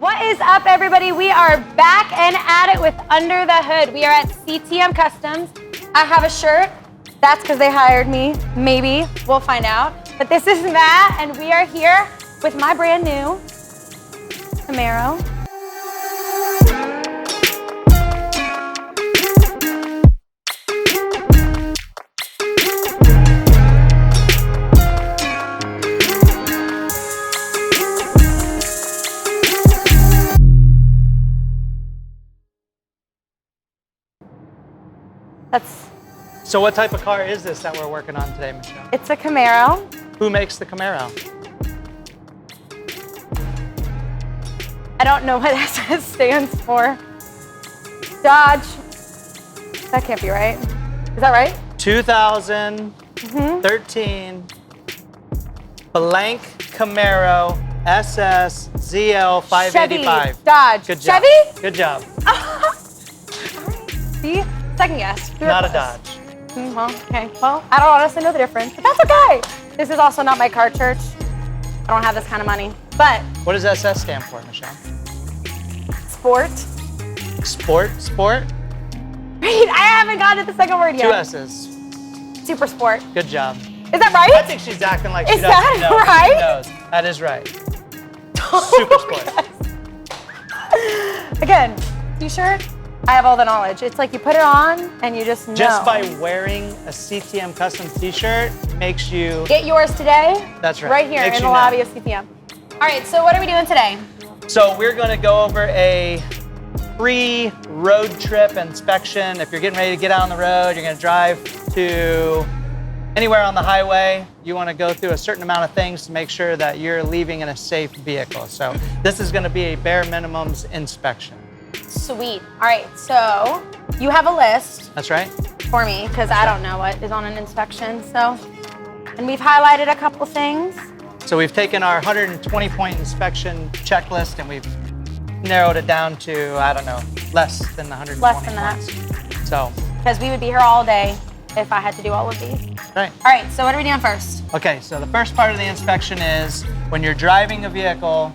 What is up, everybody? We are back and at it with Under the Hood. We are at CTM Customs. I have a shirt. That's because they hired me. Maybe. We'll find out. But this is Matt, and we are here with my brand new Camaro. So what type of car is this that we're working on today, Michelle? It's a Camaro. Who makes the Camaro? I don't know what SS stands for. Dodge. That can't be right. Is that right? 2013 blank Camaro SS ZL 585. Chevy, Dodge. Good job. Chevy? Good job. See? Second guess. Not a Dodge. Well, okay. Well, I don't honestly know the difference, but that's okay. This is also not my car church. I don't have this kind of money. But What does SS stand for, Michelle? sport. Sport? Wait, I haven't gotten to the second word yet. 2 S's. Super sport. Good job. Is that right? I think she's acting like she Is doesn't that know. right? She knows. That is right. Super sport. Again, t-shirt. I have all the knowledge. It's like you put it on and you just know. Just by wearing a CTM Customs t-shirt makes you... Get yours today. That's right. Right here Makes in you the know. lobby of CTM. All right, so what are we doing today? So we're going to go over a pre-road trip inspection. If you're getting ready to get out on the road, you're going to drive to anywhere on the highway, you want to go through a certain amount of things to make sure that you're leaving in a safe vehicle. So this is going to be a bare minimums inspection. Sweet. All right, so you have a list That's right. for me because I don't know what is on an inspection. So, and we've highlighted a couple things. So we've taken our 120-point inspection checklist and we've narrowed it down to, I don't know, less than 120 Less than that. points. So, Because we would be here all day if I had to do all of these. right. All right, so what are we doing first? Okay, so the first part of the inspection is when you're driving a vehicle,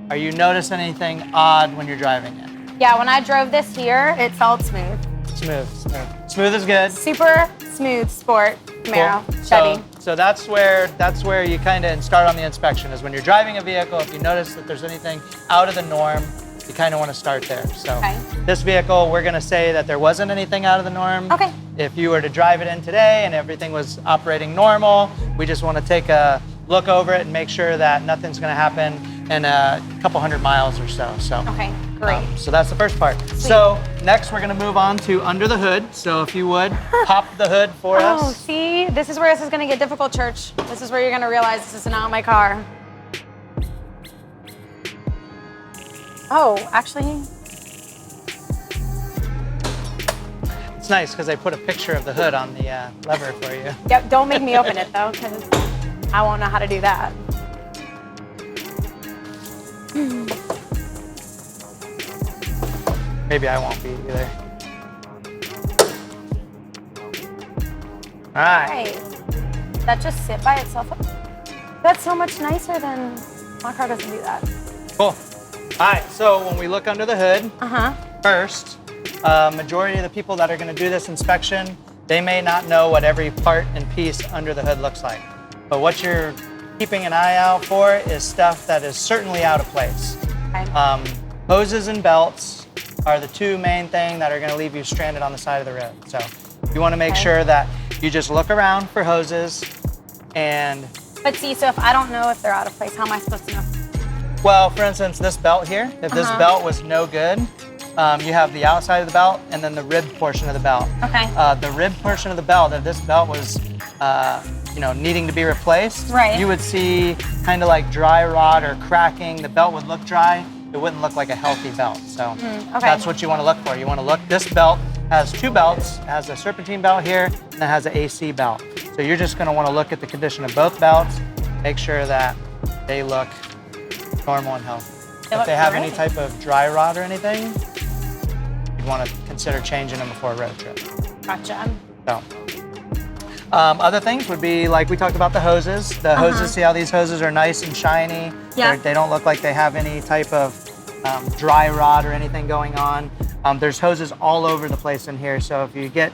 are you noticing anything odd when you're driving it? Yeah, when I drove this here, it felt smooth. Smooth. Smooth is good. Super smooth sport Camaro, Cool. Chevy. So that's where you kind of start on the inspection is when you're driving a vehicle, if you notice that there's anything out of the norm, you kind of want to start there. So Okay. this vehicle, we're going to say that there wasn't anything out of the norm. Okay. If you were to drive it in today and everything was operating normal, we just want to take a look over it and make sure that nothing's going to happen in a couple hundred miles or so. Okay, great. So that's the first part. So next we're going to move on to under the hood. So if you would pop the hood for Oh, us. see, this is where this is gonna get difficult, church. This is where you're gonna realize this is not my car. Oh, actually, It's nice because I put a picture of the hood on the lever for you. yep, don't make me open it though, because I won't know how to do that. Maybe I won't be either. All right. Hey, that just sit by itself? That's so much nicer than, my car doesn't do that. Cool. All right, so when we look under the hood, Uh-huh. first, majority of the people that are going to do this inspection, they may not know what every part and piece under the hood looks like. But what you're keeping an eye out for is stuff that is certainly out of place. Okay. Hoses and belts are the two main things that are going to leave you stranded on the side of the road. So you want to make sure that you just look around for hoses and, But see, so if I don't know if they're out of place, how am I supposed to know? well, for instance, this belt here, if this belt was no good, you have the outside of the belt and then the rib portion of the belt. Okay. The rib portion of the belt, if this belt was needing to be replaced, Right. you would see kind of like dry rot or cracking. The belt would look dry. It wouldn't look like a healthy belt. So okay. that's what you want to look for. You want to look, this belt has two belts. It has a serpentine belt here and it has an AC belt. So you're just going to want to look at the condition of both belts, make sure that they look normal and healthy. If they have any type of dry rot or anything, you'd want to consider changing them before a road trip. Gotcha. So, other things would be like we talked about the hoses. The hoses, see how these hoses are nice and shiny? Yeah. They don't look like they have any type of dry rot or anything going on. There's hoses all over the place in here. So if you get,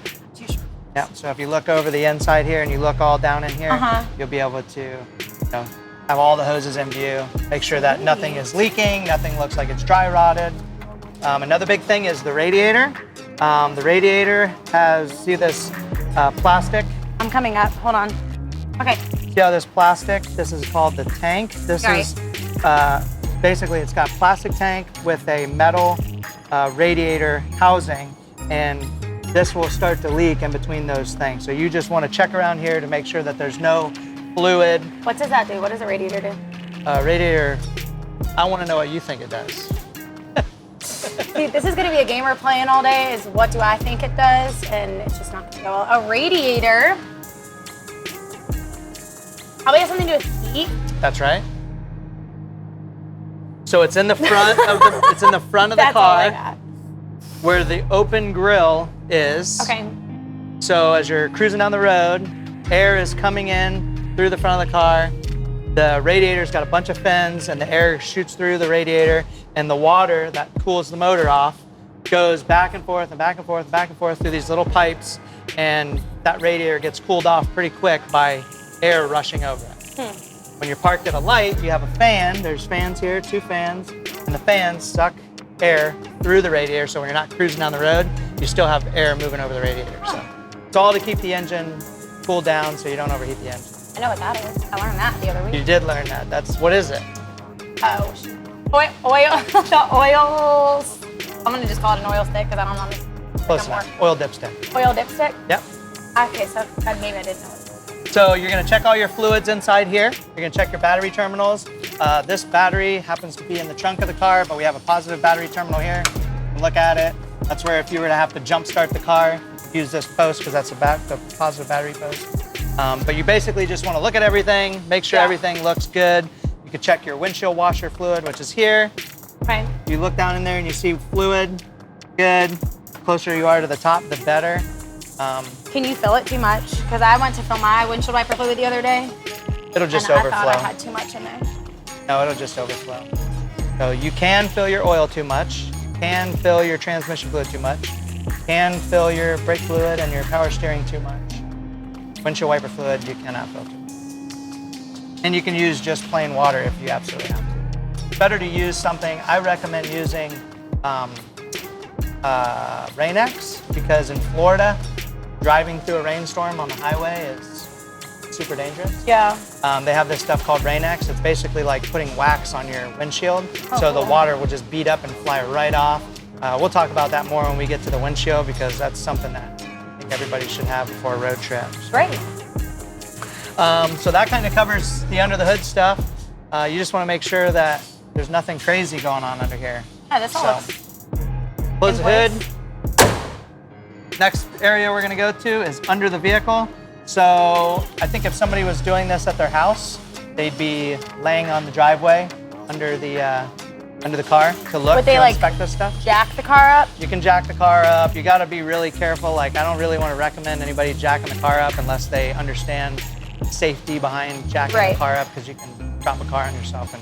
so if you look over the inside here and you look all down in here, you'll be able to have all the hoses in view. Make sure that nothing is leaking, nothing looks like it's dry rotted. Another big thing is the radiator. The radiator has, see this plastic? I'm coming up, hold on. Okay. See how this plastic, this is called the tank. This is, basically it's got plastic tank with a metal radiator housing, and this will start to leak in between those things. So you just want to check around here to make sure that there's no fluid. What does that do? What does a radiator do? Radiator, I want to know what you think it does. See, this is gonna be a game we're playing all day, is what do I think it does, and it's just not gonna go well. A radiator probably has something to do with heat. That's right. So it's in the front of the, it's in the front of the That's all I car got. where the open grill is. Okay. So as you're cruising down the road, air is coming in through the front of the car. The radiator's got a bunch of fins, and the air shoots through the radiator, and the water that cools the motor off goes back and forth and back and forth and back and forth through these little pipes, and that radiator gets cooled off pretty quick by air rushing over it. When you're parked at a light, you have a fan. There's fans here, 2 fans, and the fans suck air through the radiator, so when you're not cruising down the road, you still have air moving over the radiator. So it's all to keep the engine cooled down so you don't overheat the engine. I know what that is. I learned that the other week. You did learn that. What is it? Oh, oil, the oils. I'm gonna just call it an oil stick because I don't know. Close enough. Oil dipstick. Oil dipstick? Yep. Okay, so maybe I didn't know what it was. So you're gonna check all your fluids inside here. You're gonna check your battery terminals. This battery happens to be in the trunk of the car, but we have a positive battery terminal here. You can look at it. That's where if you were to have to jump start the car, use this post because that's the positive battery post. But you basically just want to look at everything, make sure everything looks good. You can check your windshield washer fluid, which is here. Okay. You look down in there and you see fluid, good. The closer you are to the top, the better. Can you fill it too much? Because I went to fill my windshield wiper fluid the other day. It'll just and overflow. I thought I had too much in there. No, it'll just overflow. So you can fill your oil too much, can fill your transmission fluid too much, can fill your brake fluid and your power steering too much. Windshield wiper fluid, you cannot filter. And you can use just plain water if you absolutely have to. It's better to use something, I recommend using Rain-X, because in Florida, driving through a rainstorm on the highway is super dangerous. Yeah. They have this stuff called Rain-X. It's basically like putting wax on your windshield, so the water will just beat up and fly right off. We'll talk about that more when we get to the windshield, because that's something that everybody should have before road trips. Great. So that kind of covers the under the hood stuff. You just want to make sure that there's nothing crazy going on under here. Yeah, that's all. Close the hood. Next area we're going to go to is under the vehicle. So I think if somebody was doing this at their house, they'd be laying on the driveway under the car to look, to inspect this stuff. Jack the car up? You can jack the car up. You got to be really careful. Like, I don't really want to recommend anybody jacking the car up unless they understand safety behind jacking the car up, because you can drop a car on yourself and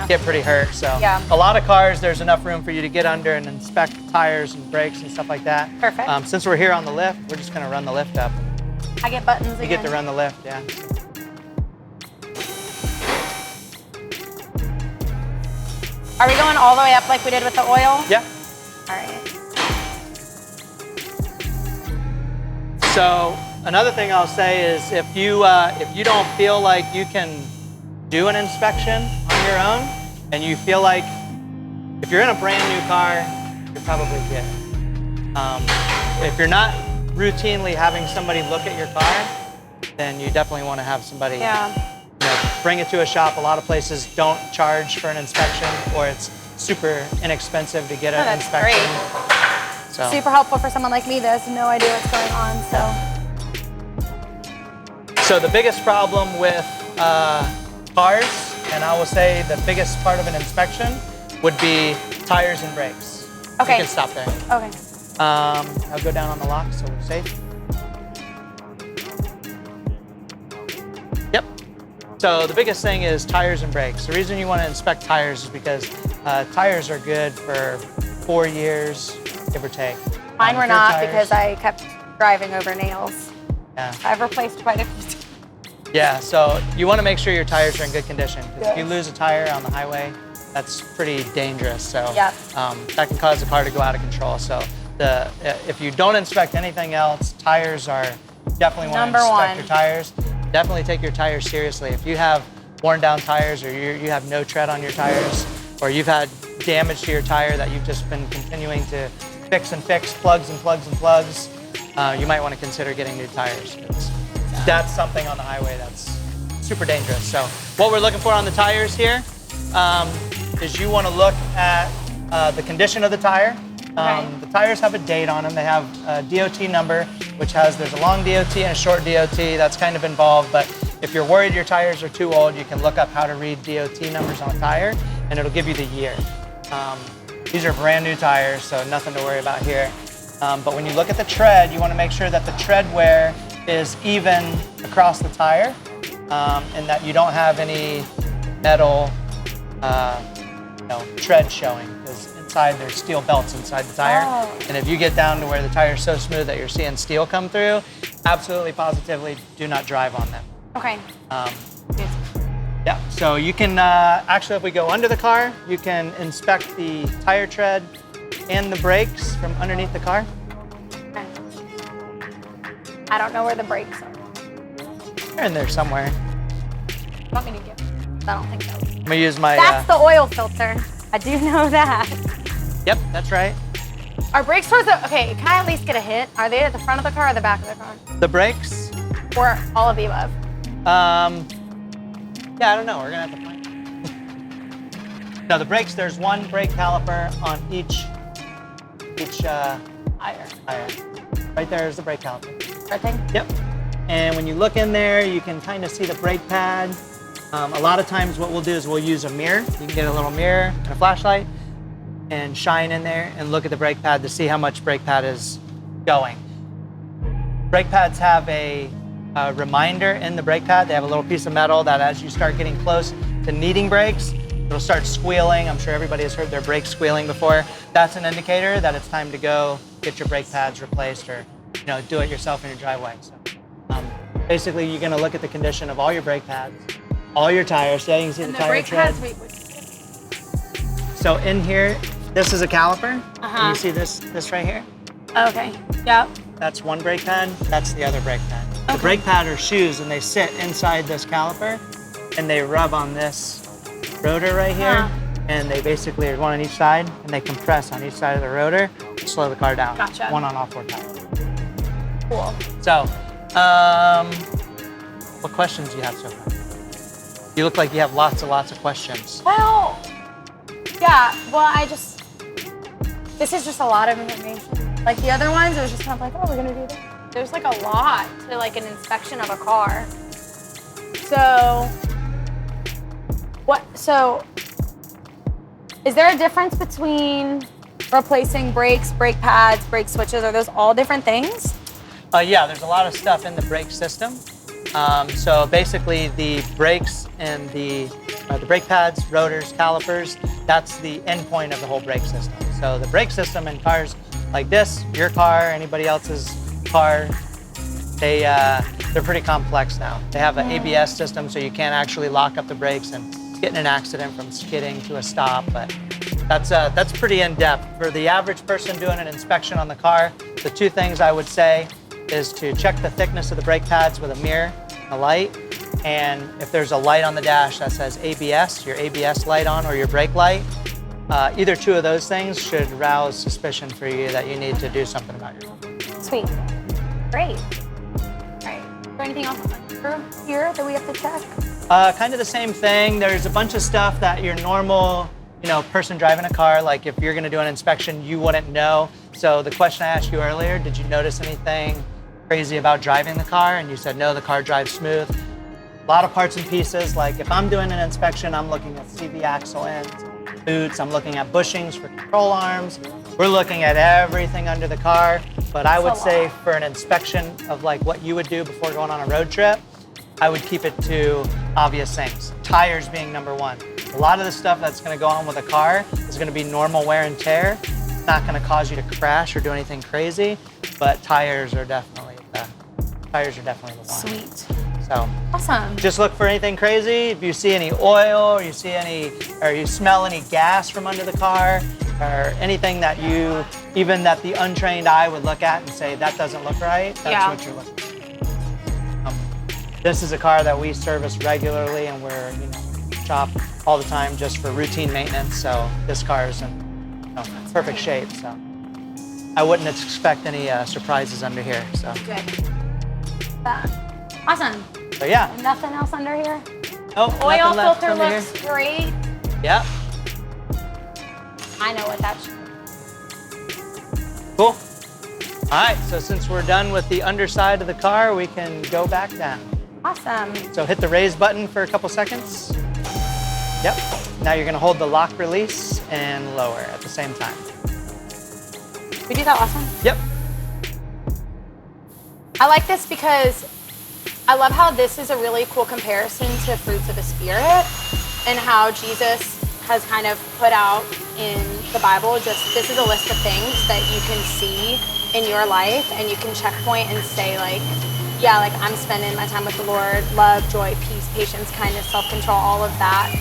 get pretty hurt. So a lot of cars, there's enough room for you to get under and inspect tires and brakes and stuff like that. Perfect. Since we're here on the lift, we're just going to run the lift up. I get buttons again. You get to run the lift, yeah. Are we going all the way up like we did with the oil? Yeah. All right. So another thing I'll say is if you don't feel like you can do an inspection on your own, and you feel like if you're in a brand new car, you're probably good. If you're not routinely having somebody look at your car, then you definitely want to have somebody bring it to a shop. A lot of places don't charge for an inspection, or it's super inexpensive to get an inspection. Great. So. Super helpful for someone like me that has no idea what's going on. So the biggest problem with cars, and I will say the biggest part of an inspection, would be tires and brakes. Okay. You can stop there. Okay. I'll go down on the lock so we're safe. Yep. So the biggest thing is tires and brakes. The reason you want to inspect tires is because tires are good for 4 years, give or take. Mine were If your not tires- because I kept driving over nails. Yeah. I've replaced quite a few times. Yeah, so you want to make sure your tires are in good condition. 'Cause Yes. if you lose a tire on the highway, that's pretty dangerous. So Yep. that can cause the car to go out of control. So if you don't inspect anything else, tires are definitely want to Number inspect one. your tires. Definitely take your tires seriously. If you have worn down tires or you have no tread on your tires, or you've had damage to your tire that you've just been continuing to fix and fix, plugs and plugs and plugs, you might want to consider getting new tires. That's something on the highway that's super dangerous. So what we're looking for on the tires here is you want to look at the condition of the tire. Okay. The tires have a date on them. They have a DOT number, which there's a long DOT and a short DOT. That's kind of involved, but if you're worried your tires are too old, you can look up how to read DOT numbers on a tire, and it'll give you the year. These are brand new tires, so nothing to worry about here. But when you look at the tread, you want to make sure that the tread wear is even across the tire, and that you don't have any metal tread showing, because inside there's steel belts inside the tire. Oh. And if you get down to where the tire's so smooth that you're seeing steel come through, absolutely positively do not drive on them. Okay. Yeah, so you can, actually if we go under the car, you can inspect the tire tread and the brakes from underneath the car. Okay. I don't know where the brakes are. They're in there somewhere. You want me to get? I don't think so. I'm gonna use my, That's the oil filter. I do know that. Yep, that's right. Are brakes towards the, okay, can I at least get a hit? Are they at the front of the car or the back of the car? The brakes, Or all of the above? yeah, I don't know, we're gonna have to find. No, the brakes, there's one brake caliper on each Higher. tire. Right there is the brake caliper. Red thing? Yep. And when you look in there, you can kind of see the brake pad. A lot of times what we'll do is we'll use a mirror. You can get a little mirror and a flashlight and shine in there and look at the brake pad to see how much brake pad is going. Brake pads have a reminder in the brake pad. They have a little piece of metal that as you start getting close to needing brakes, it'll start squealing. I'm sure everybody has heard their brakes squealing before. That's an indicator that it's time to go get your brake pads replaced, or do it yourself in your driveway. So, basically, you're going to look at the condition of all your brake pads, all your tires. So you can see And the the tire brake tread. pads, wait. So in here, this is a caliper. Uh-huh. And you see this right here? Okay, yep. That's one brake pad. That's the other brake pad. The Okay. brake pad are shoes, and they sit inside this caliper, and they rub on this rotor right here. Huh. And they basically are one on each side, and they compress on each side of the rotor to slow the car down. Gotcha. One on all four tires. Cool. So, what questions do you have so far? You look like you have lots and lots of questions. Well, yeah, this is just a lot of information. Like the other ones, it was just kind of like, oh, we're gonna do this. There's like a lot to like an inspection of a car. So, is there a difference between replacing brakes, brake pads, brake switches? Are those all different things? Yeah, there's a lot of stuff in the brake system. So basically the brakes and the brake pads, rotors, calipers, that's the end point of the whole brake system. So the brake system in cars like this, your car, anybody else's car, they're pretty complex now. They have an ABS system, so you can't actually lock up the brakes and get in an accident from skidding to a stop, but that's pretty in-depth. For the average person doing an inspection on the car, the two things I would say is to check the thickness of the brake pads with a mirror, a light, and if there's a light on the dash that says ABS, your ABS light on, or your brake light, either two of those things should rouse suspicion for you that you need to do something about your car. Sweet. Great. All right. Is there anything else here that we have to check? Kind of the same thing. There's a bunch of stuff that your normal, person driving a car, like if you're gonna do an inspection, you wouldn't know. So the question I asked you earlier, did you notice anything crazy about driving the car? And you said, no, the car drives smooth. A lot of parts and pieces, like if I'm doing an inspection, I'm looking at CV axle ends, boots, I'm looking at bushings for control arms. We're looking at everything under the car, but I would say for an inspection of like what you would do before going on a road trip, I would keep it to obvious things. Tires being number one. A lot of the stuff that's going to go on with a car is going to be normal wear and tear. It's not going to cause you to crash or do anything crazy, but tires are definitely the one. Sweet. So Awesome. just look for anything crazy. If you see any oil, or you smell any gas from under the car, or anything that even that the untrained eye would look at and say, that doesn't look right, that's what you're looking for. This is a car that we service regularly, and we're shop all the time just for routine maintenance. So this car is in perfect shape. So I wouldn't expect any surprises under here. So good. Awesome. So yeah. Nothing else under here? Nope. Oil filter looks great. Yep. I know what that should be. Cool. All right, so since we're done with the underside of the car, we can go back down. Awesome. So hit the raise button for a couple seconds. Yep. Now you're gonna hold the lock release and lower at the same time. We do that awesome? Yep. I like this because I love how this is a really cool comparison to fruits of the Spirit and how Jesus has kind of put out in the Bible, this is a list of things that you can see in your life and you can checkpoint and say I'm spending my time with the Lord, love, joy, peace, patience, kindness, self-control, all of that.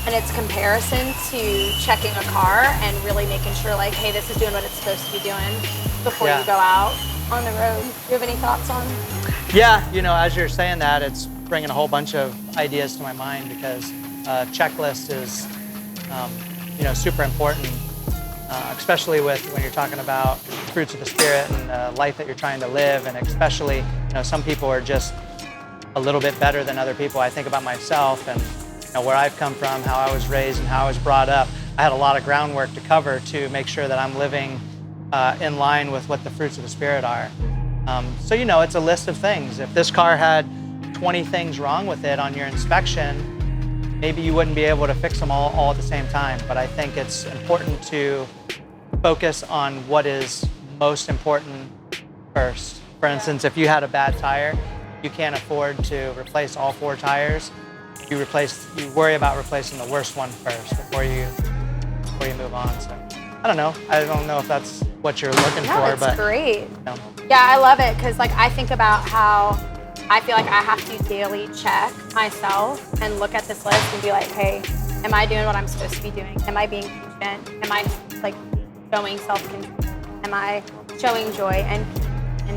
And it's comparison to checking a car and really making sure hey, this is doing what it's supposed to be doing before you go out on the road. Do you have any thoughts on? Yeah, as you're saying that, it's bringing a whole bunch of ideas to my mind because a checklist is, super important, especially when you're talking about fruits of the Spirit and the life that you're trying to live, and especially, some people are just a little bit better than other people. I think about myself and where I've come from, how I was raised, and how I was brought up. I had a lot of groundwork to cover to make sure that I'm living in line with what the fruits of the Spirit are. So it's a list of things. If this car had 20 things wrong with it on your inspection, maybe you wouldn't be able to fix them all at the same time. But I think it's important to focus on what is most important first. For instance, if you had a bad tire, you can't afford to replace all 4 tires. You worry about replacing the worst one first before you move on. So I don't know. I don't know if that's what you're looking for, but it's great. Yeah, I love it because I think about how I feel like I have to daily check myself and look at this list and be like, hey, am I doing what I'm supposed to be doing? Am I being patient? Am I showing self-control? Am I showing joy and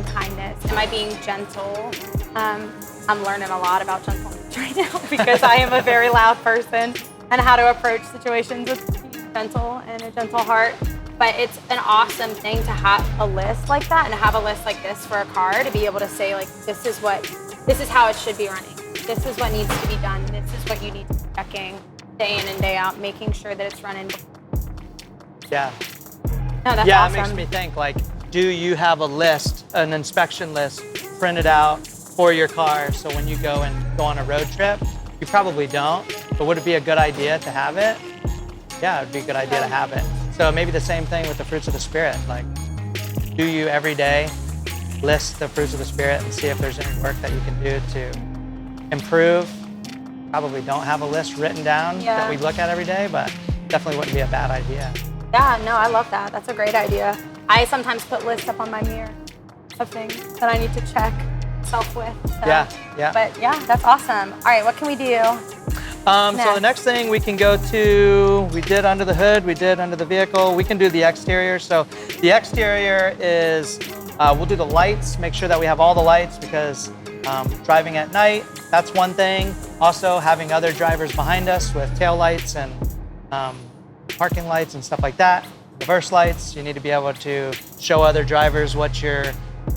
kindness? Am I being gentle? I'm learning a lot about gentleness right now because I am a very loud person and how to approach situations with being gentle and a gentle heart. But it's an awesome thing to have a list like that and have a list like this for a car to be able to say this is how it should be running. This is what needs to be done. This is what you need to be checking day in and day out, making sure that it's running. Yeah. No, that's yeah, awesome. It makes me think do you have a list, an inspection list printed out for your car so when you go on a road trip? You probably don't, but would it be a good idea to have it? Yeah, it'd be a good idea to have it. So maybe the same thing with the fruits of the Spirit. Do you every day list the fruits of the Spirit and see if there's any work that you can do to improve? Probably don't have a list written down that we look at every day, but definitely wouldn't be a bad idea. Yeah, no, I love that. That's a great idea. I sometimes put lists up on my mirror of things that I need to check myself with. So. Yeah. But yeah, that's awesome. All right, what can we do? So the next thing we can go to, we did under the hood, we did under the vehicle, we can do the exterior. So the exterior is, we'll do the lights, make sure that we have all the lights because driving at night, that's one thing. Also having other drivers behind us with tail lights and parking lights and stuff like that. Reverse lights, you need to be able to show other drivers what you're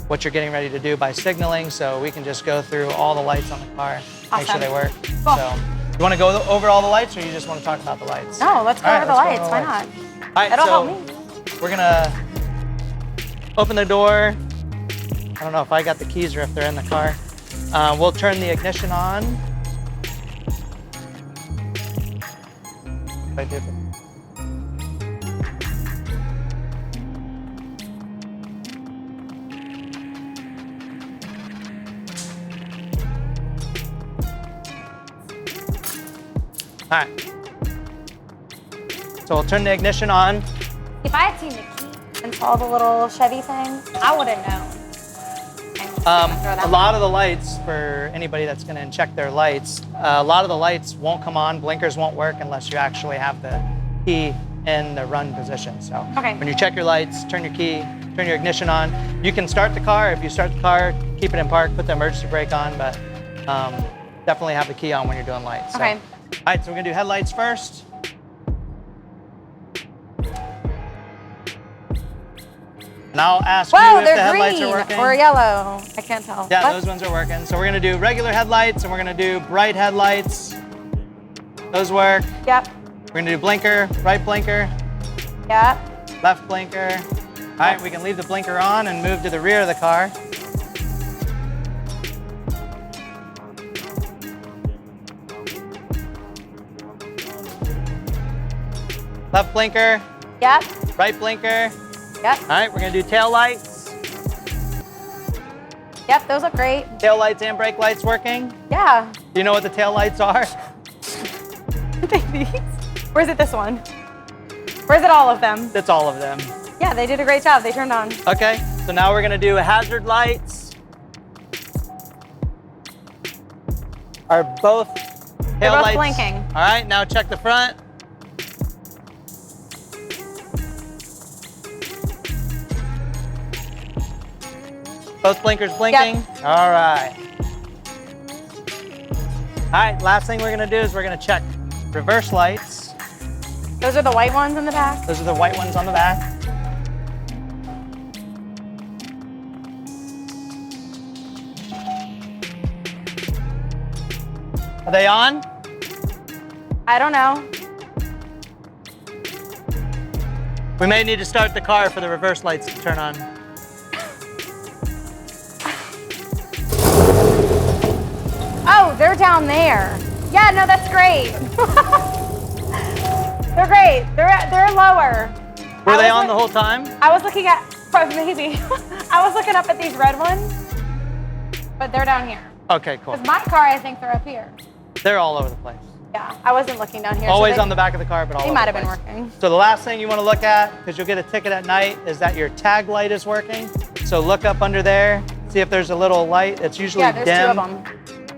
getting ready to do by signaling. So we can just go through all the lights on the car, make sure they work. Cool. So, you want to go over all the lights, or you just want to talk about the lights? No, let's go over the lights. Why not? All right, That'll help me. We're gonna open the door. I don't know if I got the keys or if they're in the car. We'll turn the ignition on. I did. All right, So we'll turn the ignition on. If I had seen the key and saw the little Chevy thing, I would have known. A lot of the lights, for anybody that's going to check their lights, a lot of the lights won't come on, blinkers won't work unless you actually have the key in the run position. So when you check your lights, turn your key, turn your ignition on. You can start the car. If you start the car, keep it in park, put the emergency brake on, but definitely have the key on when you're doing lights. So. Okay. All right, so we're going to do headlights first. And I'll ask you if the headlights are working. Or yellow. I can't tell. Yeah, those ones are working. So we're gonna do regular headlights and we're gonna do bright headlights. Those work. Yep. We're gonna do blinker, right blinker. Yep. Left blinker. All right, we can leave the blinker on and move to the rear of the car. Left blinker. Yep. Right blinker. Yep. All right, we're gonna do tail lights. Yep, those look great. Tail lights and brake lights working. Yeah. Do you know what the tail lights are? Or is it this one? Or is it all of them? It's all of them. Yeah, they did a great job. They turned on. Okay, so now we're gonna do hazard lights. Are both tail lights blinking? All right, now check the front. Both blinkers blinking? Yep. All right. All right, last thing we're gonna do is we're gonna check reverse lights. Those are the white ones in the back? Those are the white ones on the back. Are they on? I don't know. We may need to start the car for the reverse lights to turn on. Oh, they're down there. Yeah, no, that's great. They're great. They're lower. Were they on the whole time? I was looking at, maybe. I was looking up at these red ones, but they're down here. Okay, cool. Because my car, I think they're up here. They're all over the place. Yeah, I wasn't looking down here. Always so on the back of the car, but all over the place. They might have been working. So the last thing you want to look at, because you'll get a ticket at night, is that your tag light is working. So look up under there, see if there's a little light. It's usually dim. Yeah, there's two of them.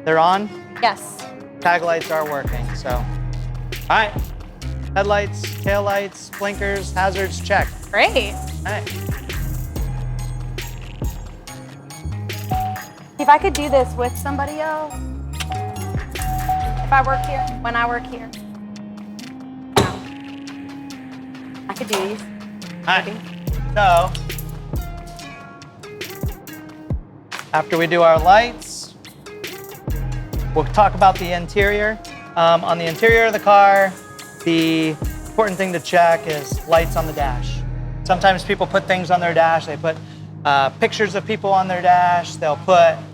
They're on? Yes. Tag lights are working, so. All right, headlights, tail lights, blinkers, hazards, check. Great. All right. If I could do this with somebody else, if I work here, when I work here, I could do these. All right, so after we do our lights, we'll talk about the interior. On the interior of the car, the important thing to check is lights on the dash. Sometimes people put things on their dash. They put pictures of people on their dash. They'll put notes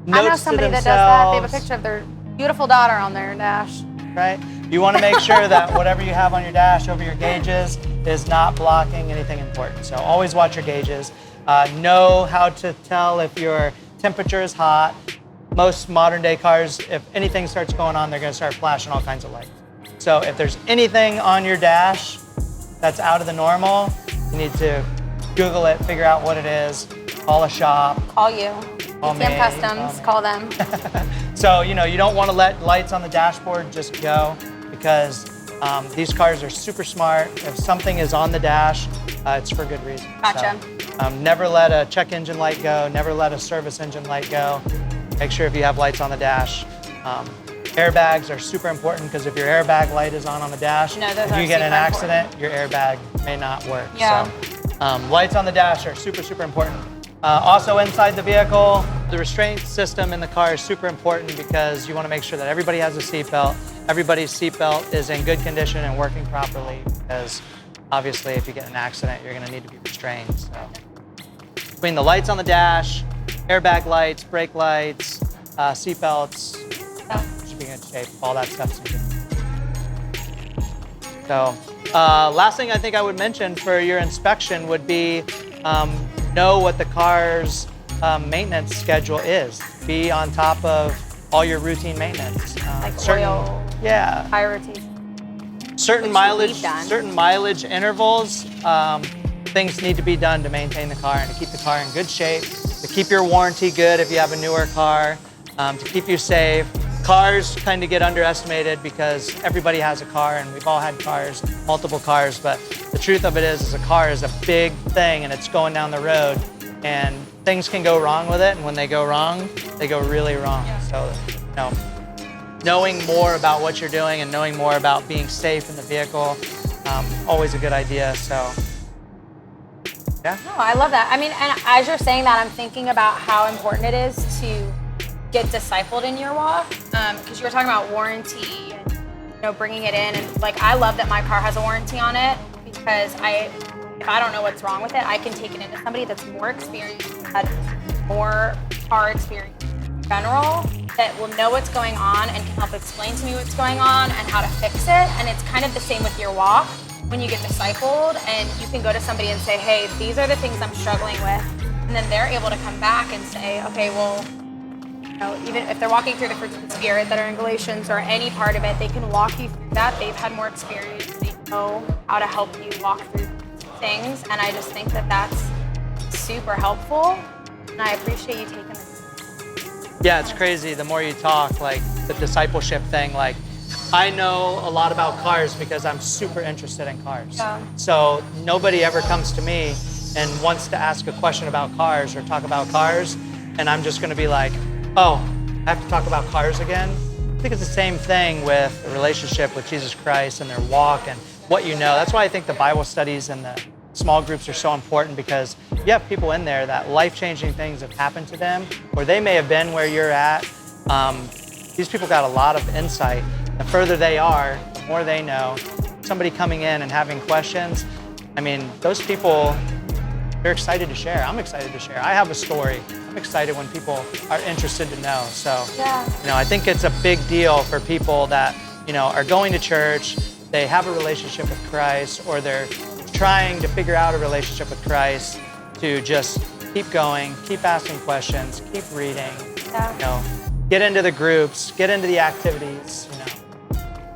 to themselves. I know somebody that does that. They have a picture of their beautiful daughter on their dash. Right? You want to make sure that whatever you have on your dash over your gauges is not blocking anything important. So always watch your gauges. Know how to tell if your temperature is hot. Most modern day cars, if anything starts going on, they're going to start flashing all kinds of lights. So if there's anything on your dash that's out of the normal, you need to Google it, figure out what it is, call a shop. Call you. Call TCM Customs, call them. So, you don't want to let lights on the dashboard just go because these cars are super smart. If something is on the dash, it's for good reason. Gotcha. So, never let a check engine light go, never let a service engine light go. Make sure if you have lights on the dash. Airbags are super important because if your airbag light is on the dash, if you get in an accident, your airbag may not work. Yeah. So, lights on the dash are super, super important. Also inside the vehicle, the restraint system in the car is super important because you want to make sure that everybody has a seatbelt. Everybody's seatbelt is in good condition and working properly because obviously if you get in an accident, you're going to need to be restrained. So between the lights on the dash, airbag lights, brake lights, seatbelts, should be in good shape. All that stuff's in good. So last thing I think I would mention for your inspection would be know what the car's maintenance schedule is. Be on top of all your routine maintenance. Like oil, yeah. tire rotation. certain mileage intervals, things need to be done to maintain the car and to keep the car in good shape, to keep your warranty good if you have a newer car, to keep you safe. Cars kind of get underestimated because everybody has a car and we've all had cars, multiple cars, but the truth of it is a car is a big thing and it's going down the road and things can go wrong with it, and when they go wrong, they go really wrong. So, you know, knowing more about what you're doing and knowing more about being safe in the vehicle, always a good idea, so. Yeah. No, I love that. I mean, and as you're saying that, I'm thinking about how important it is to get discipled in your walk, because you were talking about warranty and, you know, bringing it in, and like I love that my car has a warranty on it, because if I don't know what's wrong with it, I can take it into somebody that's more experienced, had more car experience in general, that will know what's going on and can help explain to me what's going on and how to fix it. And it's kind of the same with your walk. When you get discipled and you can go to somebody and say, hey, these are the things I'm struggling with, and then they're able to come back and say, okay, well, you know, even if they're walking through the fruits of the Spirit that are in Galatians or any part of it, they can walk you through that. They've had more experience. They know how to help you walk through things. And I just think that that's super helpful. And I appreciate you taking this. Yeah, it's crazy. The more you talk, like the discipleship thing, like I know a lot about cars because I'm super interested in cars. Yeah. So nobody ever comes to me and wants to ask a question about cars or talk about cars. And I'm just gonna be like, oh, I have to talk about cars again? I think it's the same thing with a relationship with Jesus Christ and their walk and what you know. That's why I think the Bible studies and the small groups are so important, because you have people in there that life-changing things have happened to them, or they may have been where you're at. These people got a lot of insight. The further they are, the more they know. Somebody coming in and having questions, I mean, those people, they're excited to share. I'm excited to share. I have a story. I'm excited when people are interested to know. So, you know, I think it's a big deal for people that, you know, are going to church, they have a relationship with Christ, or they're trying to figure out a relationship with Christ, to just keep going, keep asking questions, keep reading, you know, get into the groups, get into the activities, you know.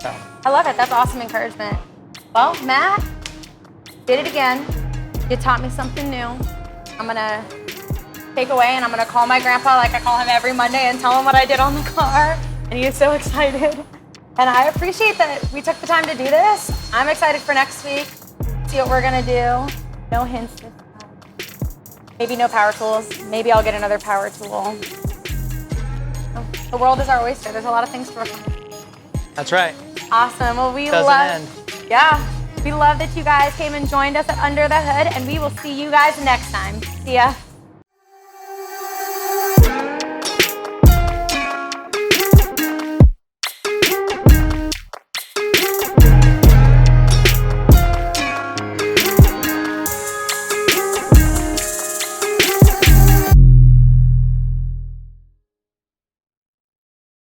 So. I love it. That's awesome encouragement. Well, Matt, did it again. You taught me something new. I'm gonna take away and I'm gonna call my grandpa like I call him every Monday and tell him what I did on the car. And he is so excited. And I appreciate that we took the time to do this. I'm excited for next week. See what we're gonna do. No hints this time. Maybe no power tools. Maybe I'll get another power tool. The world is our oyster. There's a lot of things to refine. That's right. Awesome. Well, we Doesn't end. Yeah. We love that you guys came and joined us at Under the Hood, and we will see you guys next time. See ya.